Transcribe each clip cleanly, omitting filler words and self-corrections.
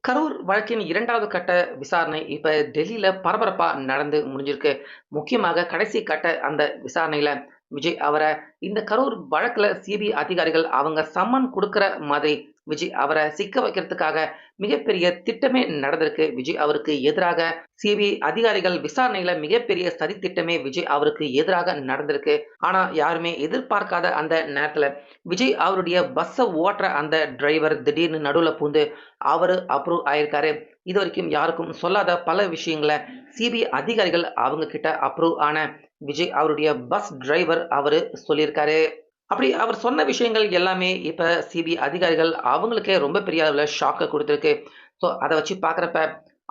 கரூர் வழக்கின் 2வது கட்ட விசாரணை இப்ப டெல்லியில பரபரப்பா நடந்து முடிஞ்சிருக்கு. முக்கியமாக கடைசி கட்ட அந்த விசாரணையில விஜய் அவர இந்த கரூர் வழக்குல சிபிஐ அதிகாரிகள் அவங்க சம்மன் குடுக்குற மாதிரி விஜய் அவர சிக்க வைக்கிறதுக்காக மிகப்பெரிய திட்டமே நடந்திருக்கு. விஜய் அவருக்கு எதிராக சிபிஐ அதிகாரிகள் விசாரணையில மிகப்பெரிய சதித்திட்டமே விஜய் அவருக்கு எதிராக நடந்திருக்கு. ஆனா யாருமே எதிர்பார்க்காத அந்த நேரத்துல விஜய் அவருடைய பஸ்ஸ ஓட்டுற அந்த டிரைவர் திடீர்னு நடுவுல பூந்து அவரு அப்ரூவ் ஆயிருக்காரு. இதுவரைக்கும் யாருக்கும் சொல்லாத பல விஷயங்கள சிபிஐ அதிகாரிகள் அவங்க கிட்ட அப்ரூவ் ஆன விஜய் அவருடைய பஸ் டிரைவர் அவரு சொல்லியிருக்காரு. அப்படி அவர் சொன்ன விஷயங்கள் எல்லாமே இப்ப சிபிஐ அதிகாரிகள் அவங்களுக்கே ரொம்ப பெரிய அளவுல ஷாக்க குடுத்திருக்கு. ஸோ அத வச்சு பார்க்குறப்ப,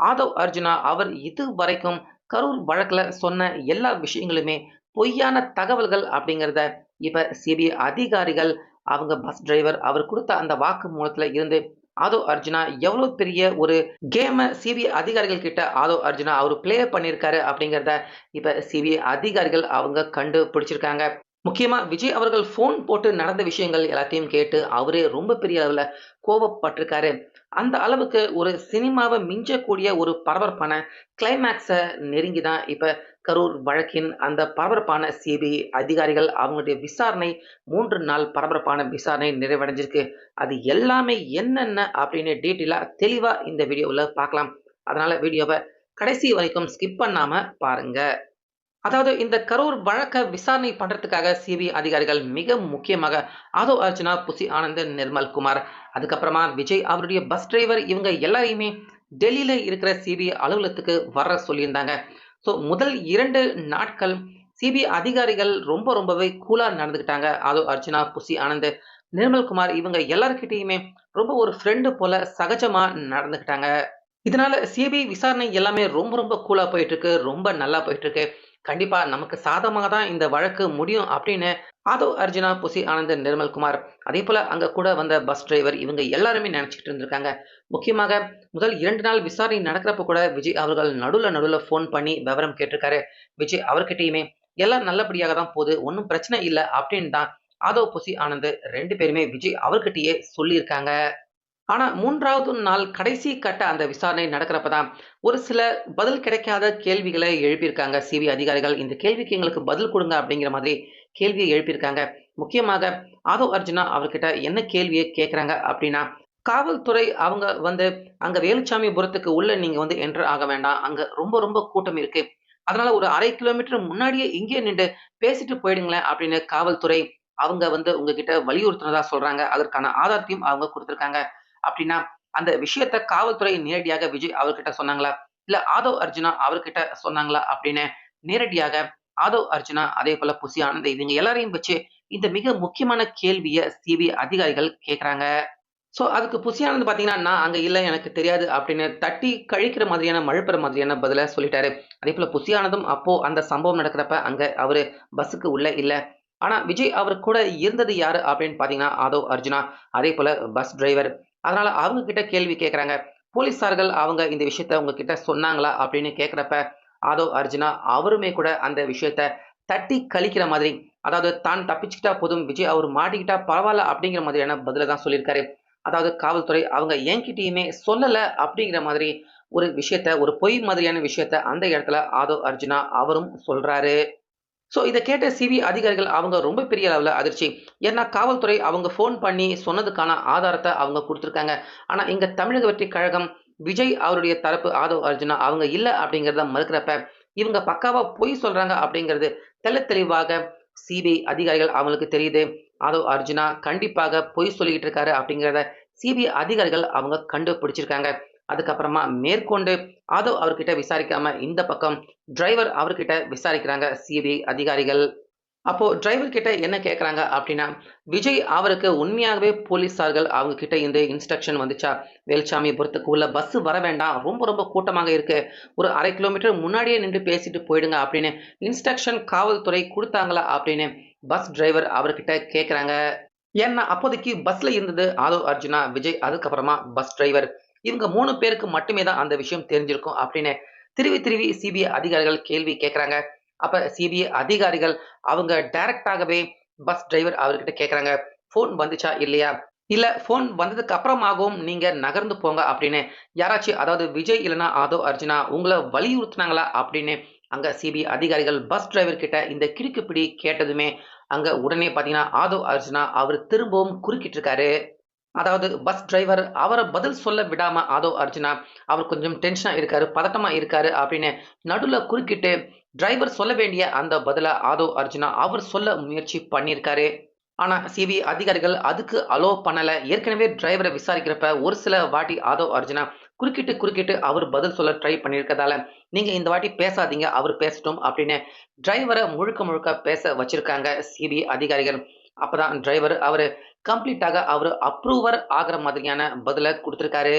ஆதவ் அர்ஜுனா அவர் இதுவரைக்கும் கரூர் வழக்குல சொன்ன எல்லா விஷயங்களுமே பொய்யான தகவல்கள் அப்படிங்கிறத இப்ப சிபிஐ அதிகாரிகள் அவங்க பஸ் டிரைவர் அவர் குடுத்த அந்த வாக்குமூலத்துல இருந்து ஆதவ் அர்ஜுனா எவ்வளோ பெரிய ஒரு கேம சிபிஐ அதிகாரிகள் கிட்ட ஆதவ் அர்ஜுனா அவரு ப்ளே பண்ணியிருக்காரு அப்படிங்கிறத இப்ப சிபிஐ அதிகாரிகள் அவங்க கண்டுபிடிச்சிருக்காங்க. முக்கியமா விஜய் அவர்கள் ஃபோன் போட்டு நடந்த விஷயங்கள் எல்லாத்தையும் கேட்டு அவரே ரொம்ப பெரிய அளவுல கோபப்பட்டிருக்காரு. அந்த அளவுக்கு ஒரு சினிமாவ மிஞ்சக்கூடிய ஒரு பரபரப்பான கிளைமாக்ஸ நெருங்கி தான் இப்ப கரூர் வழக்கின் அந்த பரபரப்பான சிபிஐ அதிகாரிகள் அவங்களுடைய விசாரணை 3 நாள் பரபரப்பான விசாரணை நிறைவடைஞ்சிருக்கு. அது எல்லாமே என்னென்ன அப்படின்னு டீட்டெயிலா தெளிவா இந்த வீடியோவுல பார்க்கலாம். அதனால வீடியோவ கடைசி வரைக்கும் ஸ்கிப் பண்ணாம பாருங்க. அதாவது இந்த கரூர் வழக்க விசாரணை பண்றதுக்காக சிபிஐ அதிகாரிகள் மிக முக்கியமாக ஆதவ் அர்ஜுனா, புசி ஆனந்த், நிர்மல் குமார், அதுக்கப்புறமா விஜய் அவருடைய பஸ் டிரைவர் இவங்க எல்லாரையுமே டெல்லியில இருக்கிற சிபிஐ அலுவலகத்துக்கு வர சொல்லியிருந்தாங்க. ஸோ முதல் 2 நாட்கள் சிபிஐ அதிகாரிகள் ரொம்பவே கூலா நடந்துக்கிட்டாங்க. ஆதவ் அர்ஜுனா, புசி ஆனந்த், நிர்மல் குமார் இவங்க எல்லார்கிட்டயுமே ரொம்ப ஒரு ஃப்ரெண்டு போல சகஜமா நடந்துக்கிட்டாங்க. இதனால சிபிஐ விசாரணை எல்லாமே ரொம்ப கூலா போயிட்டு இருக்கு. ரொம்ப நல்லா போயிட்டு இருக்கு. கண்டிப்பா நமக்கு சாதகமா தான் இந்த வழக்கு முடியும் அப்படின்னு ஆதவ் அர்ஜுனா, புசி ஆனந்த், நிர்மல்குமார் அதேபோல அங்க கூட வந்த பஸ் டிரைவர் இவங்க எல்லாருமே நினைச்சுக்கிட்டு இருந்திருக்காங்க. முக்கியமாக முதல் 2 நாள் விசாரணை நடக்கிறப்ப கூட விஜய் அவர்கள் நடுவுல ஃபோன் பண்ணி விவரம் கேட்டிருக்காரு. விஜய் அவர்கிட்டயுமே எல்லாம் நல்லபடியாக தான் போகுது. ஒண்ணும் பிரச்சனை இல்ல அப்படின்னு தான் ஆதவ், புசி ஆனந்த் 2 பேருமே விஜய் அவர்கிட்டயே சொல்லியிருக்காங்க. ஆனா 3வது நாள் கடைசி கட்ட அந்த விசாரணை நடக்கிறப்ப தான், ஒரு சில பதில் கிடைக்காத கேள்விகள எழுப்பியிருக்காங்க சிபிஐ அதிகாரிகள். இந்த கேள்விக்கு எங்களுக்கு பதில் குடுங்க அப்படிங்கிற மாதிரி கேள்விய எழுப்பியிருக்காங்க. முக்கியமாக ஆதவ் அர்ஜுனா அவர்கிட்ட என்ன கேள்விய கேட்கிறாங்க அப்படின்னா, காவல்துறை அவங்க அங்க வேலுச்சாமிபுரத்துக்கு உள்ள நீங்க என்டர் ஆக வேண்டாம். அங்க ரொம்ப கூட்டம் இருக்கு. அதனால ஒரு 1/2 கிலோமீட்டர் முன்னாடியே இங்கேயே நின்டு பேசிட்டு போயிடுங்களேன் அப்படின்னு காவல்துறை அவங்க உங்ககிட்ட வலியுறுத்தினதா சொல்றாங்க. அதற்கான ஆதாரத்தையும் அவங்க குடுத்திருக்காங்க. அப்படின்னா, அந்த விஷயத்த காவல்துறை நேரடியாக விஜய் அவர்கிட்ட சொன்னாங்களா? இல்ல ஆதவ் அர்ஜுனா அவர்கிட்ட சொன்னாங்களா? அப்படின்னு நேரடியாக ஆதவ் அர்ஜுனா, அதேபோல புசி ஆனந்த் இவங்க எல்லாரையும் வச்சு இந்த மிக முக்கியமான கேள்விய சிபிஐ அதிகாரிகள் கேட்கறாங்க. அதுக்கு புசி ஆனந்த் பார்த்தீங்கன்னா, "நான் அங்க இல்ல, எனக்கு தெரியாது" அப்படின்னு தட்டி கழிக்கிற மாதிரியான, மழுப்புற மாதிரியான பதில சொல்லிட்டாரு. அதேபோல புசி ஆனந்தும் அப்போ அந்த சம்பவம் நடக்கிறப்ப அங்க அவரு பஸ்ஸுக்கு உள்ள இல்ல. ஆனா விஜய் அவர் கூட இருந்தது யாரு அப்படின்னு பார்த்தீங்கன்னா, ஆதவ் அர்ஜுனா, அதேபோல பஸ் டிரைவர். அதனால அவங்க கிட்ட கேள்வி கேட்கறாங்க. போலீஸார்கள் அவங்க இந்த விஷயத்த உங்ககிட்ட சொன்னாங்களா? அப்படின்னு கேட்கிறப்ப, ஆதவ் அர்ஜுனா அவருமே கூட அந்த விஷயத்த தட்டி கழிக்கிற மாதிரி, அதாவது தான் தப்பிச்சுக்கிட்டா போதும், விஜய் அவரு மாட்டிக்கிட்டா பரவால்ல அப்படிங்கிற மாதிரியான பதில தான் சொல்லியிருக்காரு. அதாவது காவல்துறை அவங்க என்கிட்டயுமே சொல்லல அப்படிங்கிற மாதிரி ஒரு விஷயத்த, ஒரு பொய் மாதிரியான விஷயத்த அந்த இடத்துல ஆதவ் அர்ஜுனா அவரும் சொல்றாரு. இத கேட்ட சிபிஐ அதிகாரிகள் அவங்க ரொம்ப பெரிய அளவுல அதிர்ச்சி. ஏன்னா காவல்துறை அவங்க ஃபோன் பண்ணி சொன்னதுக்கான ஆதாரத்த அவங்க குடுத்துருக்காங்க. ஆனா இங்க தமிழக வெற்றிக் கழகம், விஜய் அவருடைய தரப்பு ஆதவ் அர்ஜுனா அவங்க இல்ல அப்படிங்கிறத மறுக்கிறப்ப, இவங்க பக்காவா பொய் சொல்றாங்க அப்படிங்கிறது தெள்ளத் தெளிவாக சிபிஐ அதிகாரிகள் அவங்களுக்கு தெரியுது. ஆதவ் அர்ஜுனா கண்டிப்பாக பொய் சொல்லிக்கிட்டு இருக்காரு அப்படிங்கிறத சிபிஐ அதிகாரிகள் அவங்க கண்டுபிடிச்சிருக்காங்க. அதுக்கப்புறமா மேற்கொண்டு ஆதவ் அவர்கிட்ட விசாரிக்காம இந்த பக்கம் டிரைவர் அவர்கிட்ட விசாரிக்கிறாங்க சிபிஐ அதிகாரிகள். அப்போ டிரைவர் கிட்ட என்ன கேட்கறாங்க அப்படின்னா, விஜய் அவருக்கு உண்மையாகவே போலீஸார்கள் அவங்க கிட்ட இருந்து இன்ஸ்ட்ரக்ஷன் வந்துச்சா? வேலுச்சாமிபுரத்துக்கு உள்ள பஸ் வர வேண்டாம். ரொம்ப கூட்டமாக இருக்கு. ஒரு 1/2 கிலோமீட்டர் முன்னாடியே நின்று பேசிட்டு போயிடுங்க அப்படின்னு இன்ஸ்ட்ரக்ஷன் காவல்துறை குடுத்தாங்களா? அப்படின்னு பஸ் டிரைவர் அவர்கிட்ட கேட்கறாங்க. ஏன்னா அப்போதைக்கு பஸ்ல இருந்தது ஆதவ் அர்ஜுனா, விஜய் அதுக்கப்புறமா பஸ் டிரைவர். இவங்க 3 பேருக்கு மட்டுமே தான் அந்த விஷயம் தெரிஞ்சிருக்கும் அப்படின்னு திருவி சிபிஐ அதிகாரிகள் கேள்வி கேட்கறாங்க. அப்ப சிபிஐ அதிகாரிகள் அவங்க டைரக்ட்டாகவே பஸ் டிரைவர் அவர்கிட்ட கேட்கறாங்க. "ஃபோன் வந்துச்சா? இல்லையா?" இல்ல ஃபோன் வந்ததுக்கு அப்புறமாகவும் நீங்க நகர்ந்து போங்க அப்படின்னு யாராச்சும் அதாவது விஜய் இல்லன்னா ஆதவ் அர்ஜுனா உங்கள வலியுறுத்துனாங்களா அப்படின்னு அங்க சிபிஐ அதிகாரிகள் பஸ் டிரைவர் கிட்ட இந்த கிடுக்குப்பிடி கேட்டதுமே அங்க உடனே பார்த்தீங்கன்னா ஆதவ் அர்ஜுனா அவர் திரும்பவும் குறுக்கிட்டு இருக்காரு. அதாவது பஸ் டிரைவர் அவர பதில் சொல்ல விடாம ஆதவ் அர்ஜுனா, அவர் கொஞ்சம் டென்ஷனா இருக்காரு, பதட்டமா இருக்காரு அப்படின்னு நடுவுல குறுக்கிட்டு, டிரைவர் சொல்ல வேண்டிய அந்த பதில ஆதவ் அர்ஜுனா அவர் சொல்ல முயற்சி பண்ணியிருக்காரு. ஆனா சிபிஐ அதிகாரிகள் அதுக்கு அலோ பண்ணல. ஏற்கனவே டிரைவர விசாரிக்கிறப்ப ஒரு சில வாட்டி ஆதவ் அர்ஜுனா குறுக்கிட்டு அவர் பதில் சொல்ல ட்ரை பண்ணியிருக்கதால, நீங்க இந்த வாட்டி பேசாதீங்க, அவர் பேசட்டும் அப்படின்னு டிரைவர முழுக்க முழுக்க பேச வச்சிருக்காங்க சிபிஐ அதிகாரிகள். அப்பதான் டிரைவர் அவரு கம்ப்ளீட்டாக அவரு அப்ரூவர் ஆகுற மாதிரியான பதில குடுத்திருக்காரு.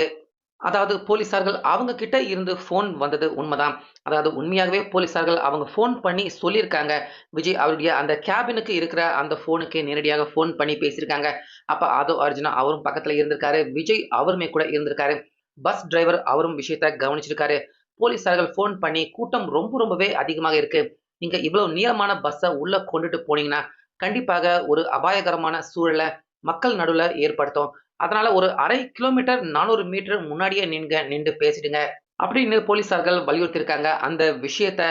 அதாவது போலீஸார்கள் அவங்க கிட்ட இருந்து ஃபோன் வந்தது உண்மதான். அதாவது உண்மையாகவே போலீஸார்கள் அவங்க ஃபோன் பண்ணி சொல்லியிருக்காங்க. விஜய் அவருடைய அந்த கேபினுக்கு இருக்கிற அந்த ஃபோனுக்கே நேரடியாக ஃபோன் பண்ணி பேசியிருக்காங்க. அப்ப ஆதவ் அர்ஜுனா அவரும் பக்கத்துல இருந்திருக்காரு. விஜய் அவருமே கூட இருந்திருக்காரு. பஸ் டிரைவர் அவரும் விஷயத்த கவனிச்சிருக்காரு. போலீஸார்கள் ஃபோன் பண்ணி கூட்டம் ரொம்பவே அதிகமாக இருக்கு. நீங்க இவ்வளவு நீளமான பஸ்ஸ உள்ள கொண்டுட்டு போனீங்கன்னா, கண்டிப்பாக ஒரு அபாயகரமான சூழல மக்கள் நடுவுல ஏற்படுத்தும். அதனால ஒரு 1/2 கிலோமீட்டர் 400 மீட்டர் முன்னாடியே நின்று பேசிடுங்க அப்படின்னு போலீசார்கள் வலியுறுத்தியிருக்காங்க. அந்த விஷயத்த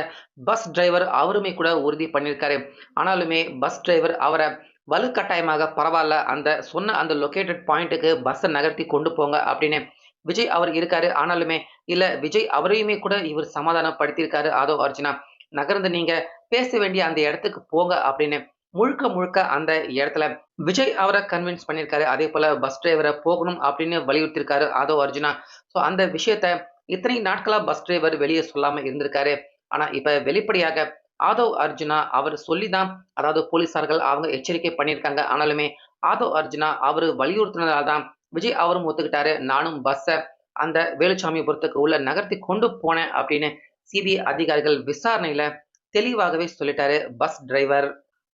பஸ் டிரைவர் அவருமே கூட உறுதி பண்ணியிருக்காரு. ஆனாலுமே பஸ் டிரைவர் அவர வலுக்கட்டாயமாக பரவால்ல அந்த சொன்ன அந்த லொகேட்டட் பாயிண்ட்டுக்கு பஸ்ஸ நகர்த்தி கொண்டு போங்க அப்படின்னு விஜய் அவர் இருக்காரு. ஆனாலுமே இல்ல விஜய் அவரையுமே கூட இவர் சமாதானப்படுத்தியிருக்காரு ஆதவ் அர்ஜுனா. நகர்ந்து நீங்க பேச வேண்டிய அந்த இடத்துக்கு போங்க அப்படின்னு முழுக்க அந்த இடத்துல விஜய் அவர கன்வின்ஸ் பண்ணியிருக்காரு. அதேபோல பஸ் டிரைவர போகணும் அப்படின்னு வலியுறுத்தியிருக்காரு ஆதவ் அர்ஜுனா. ஸோ அந்த விஷயத்த இத்தனை நாட்களா பஸ் டிரைவர் வெளிய சொல்லாம இருந்திருக்காரு. ஆனா இப்ப வெளிப்படையாக ஆதவ் அர்ஜுனா அவர் சொல்லி தான் அதாவது போலீஸார்கள் அவங்க எச்சரிக்கை பண்ணியிருக்காங்க. ஆனாலுமே ஆதவ் அர்ஜுனா அவரு வலியுறுத்தினதால தான் விஜய் அவரும் ஒத்துக்கிட்டாரு. நானும் பஸ்ஸ அந்த வேலுச்சாமிபுரத்துக்கு உள்ள நகர்த்தி கொண்டு போனேன் அப்படின்னு சிபிஐ அதிகாரிகள் விசாரணையில தெளிவாகவே சொல்லிட்டாரு பஸ் டிரைவர்.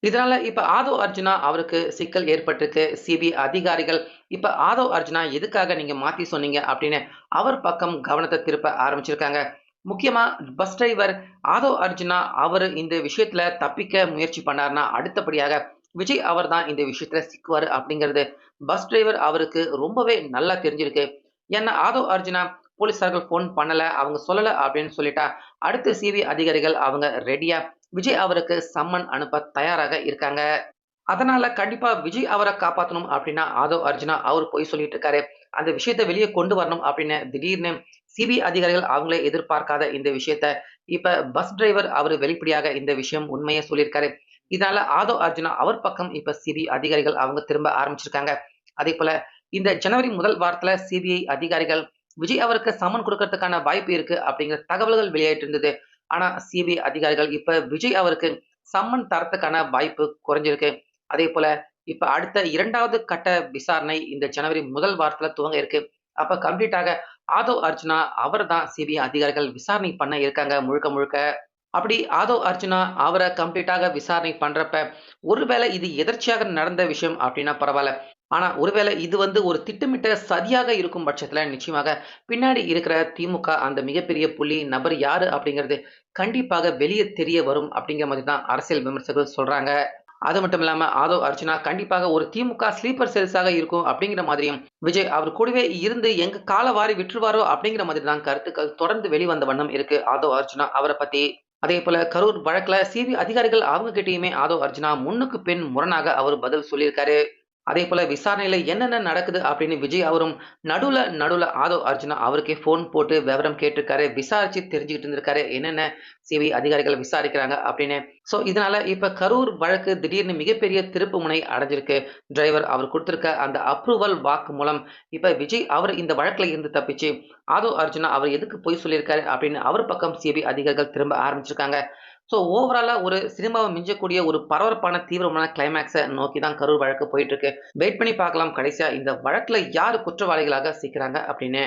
இதனால இப்ப ஆதவ் அர்ஜுனா அவருக்கு சிக்கல் ஏற்பட்டிருக்கு. சிபிஐ அதிகாரிகள் இப்ப ஆதவ் அர்ஜுனா எதுக்காக நீங்க மாத்தி சொன்னீங்க அப்படின்னு அவர் பக்கம் கவனத்த திருப்ப ஆரம்பிச்சிருக்காங்க. முக்கியமா பஸ் டிரைவர் ஆதவ் அர்ஜுனா அவரு இந்த விஷயத்துல தப்பிக்க முயற்சி பண்ணாருன்னா, அடுத்தபடியாக விஜய் அவர் தான் இந்த விஷயத்துல சிக்குவாரு அப்படிங்கிறது பஸ் டிரைவர் அவருக்கு ரொம்பவே நல்லா தெரிஞ்சிருக்கு. ஏன்னா ஆதவ் அர்ஜுனா போலீஸார்கள் ஃபோன் பண்ணல, அவங்க சொல்லல அப்படின்னு சொல்லிட்டா, அடுத்து சிபிஐ அதிகாரிகள் அவங்க ரெடியா விஜய் அவருக்கு சம்மன் அனுப்ப தயாராக இருக்காங்க. அதனால கண்டிப்பா விஜய் அவர காப்பாத்தணும் அப்டின்னா, ஆதவ் அர்ஜுனா அவர் பொய் சொல்லிட்டு இருக்காரு. அந்த விஷயத்த வெளிய கொண்டு வரணும் அப்டின்னு திடீர்னு சிபிஐ அதிகாரிகள் அவங்களே எதிர்பார்க்காத இந்த விஷயத்த இப்ப பஸ் டிரைவர் அவரு வெளிப்படையாக இந்த விஷயம் உண்மைய சொல்லியிருக்காரு. இதனால ஆதவ் அர்ஜுனா அவர் பக்கம் இப்ப சிபிஐ அதிகாரிகள் அவங்க திரும்ப ஆரம்பிச்சிருக்காங்க. அதேபோல இந்த ஜனவரி முதல் வாரத்துல சிபிஐ அதிகாரிகள் விஜய் அவருக்கு சம்மன் குடுக்கறதுக்கான வாய்ப்பு இருக்கு அப்டிங்கிற தகவல்கள் வெளியாயிட்டு இருந்தது. ஆனா சிபிஐ அதிகாரிகள் இப்ப விஜய் அவருக்கு சம்மன் தரத்துக்கான வாய்ப்பு குறைஞ்சிருக்கு. அதேபோல இப்ப அடுத்த 2வது கட்ட விசாரணை இந்த ஜனவரி முதல் வாரத்துல துவங்க இருக்கு. அப்ப கம்ப்ளீட்டாக ஆதவ் அர்ஜுனா அவர் தான் சிபிஐ அதிகாரிகள் விசாரணை பண்ண இருக்காங்க முழுக்க. அப்படி ஆதவ் அர்ஜுனா அவர கம்ப்ளீட்டாக விசாரணை பண்றப்ப, ஒருவேளை இது எதர்ச்சியாக நடந்த விஷயம் அப்படின்னா பரவால்ல. ஆனா, ஒருவேளை இது வந்து ஒரு திட்டமிட்ட சதியாக இருக்கும் பட்சத்துல, நிச்சயமாக பின்னாடி இருக்கிற திமுக அந்த மிகப்பெரிய புள்ளி நபர் யாரு அப்படிங்கிறது கண்டிப்பாக வெளிய தெரிய வரும் அப்படிங்கிற மாதிரி தான் அரசியல் விமர்சகர்கள் சொல்றாங்க. அது மட்டும் இல்லாம ஆதவ் அர்ஜுனா கண்டிப்பாக ஒரு திமுக ஸ்லீப்பர் செல்ஸாக இருக்கும் அப்படிங்கிற மாதிரியும், விஜய் அவர் கூடவே இருந்து எங்க கால வாரி விட்டுருவாரோ அப்படிங்கிற மாதிரி தான் கருத்துக்கள் தொடர்ந்து வெளிவந்த வண்ணம் இருக்கு ஆதவ் அர்ஜுனா அவர பத்தி. அதேபோல கரூர் வழக்குல சிபிஐ அதிகாரிகள் அவங்க கிட்டயுமே ஆதவ் அர்ஜுனா முன்னுக்கு பின் முரணாக அவர் பதில் சொல்லியிருக்காரு. அதேபோல விசாரணையில என்னென்ன நடக்குது அப்படின்னு விஜய் அவரும் நடுவுல ஆதவ் அர்ஜுனா அவருக்கே ஃபோன் போட்டு விவரம் கேட்டிருக்காரு. விசாரிச்சு தெரிஞ்சுக்கிட்டு இருந்திருக்காரு. என்னென்ன சிபிஐ அதிகாரிகள் விசாரிக்கிறாங்க அப்படின்னு. ஸோ இதனால இப்ப கரூர் வழக்கு திடீர்னு மிகப்பெரிய திருப்புமுனை அடைஞ்சிருக்கு. டிரைவர் அவர் குடுத்திருக்க அந்த அப்ரூவல் வாக்குமூலம் இப்ப விஜய் அவர் இந்த வழக்குல இருந்து தப்பிச்சு ஆதவ் அர்ஜுனா அவர் எதுக்கு பொய் சொல்லியிருக்காரு அப்படின்னு அவர் பக்கம் சிபிஐ அதிகாரிகள் திரும்ப ஆரம்பிச்சிருக்காங்க. ஸோ ஓவராலா ஒரு சினிமாவ மிஞ்சக்கூடிய ஒரு பரபரப்பான, தீவிரமான கிளைமாக்ஸ நோக்கி தான் கரூர் வழக்கு போயிட்டு இருக்கு. வெயிட் பண்ணி பார்க்கலாம் கடைசியா இந்த வழக்குல யாரு குற்றவாளிகளாக சிக்குறாங்க அப்படின்னு.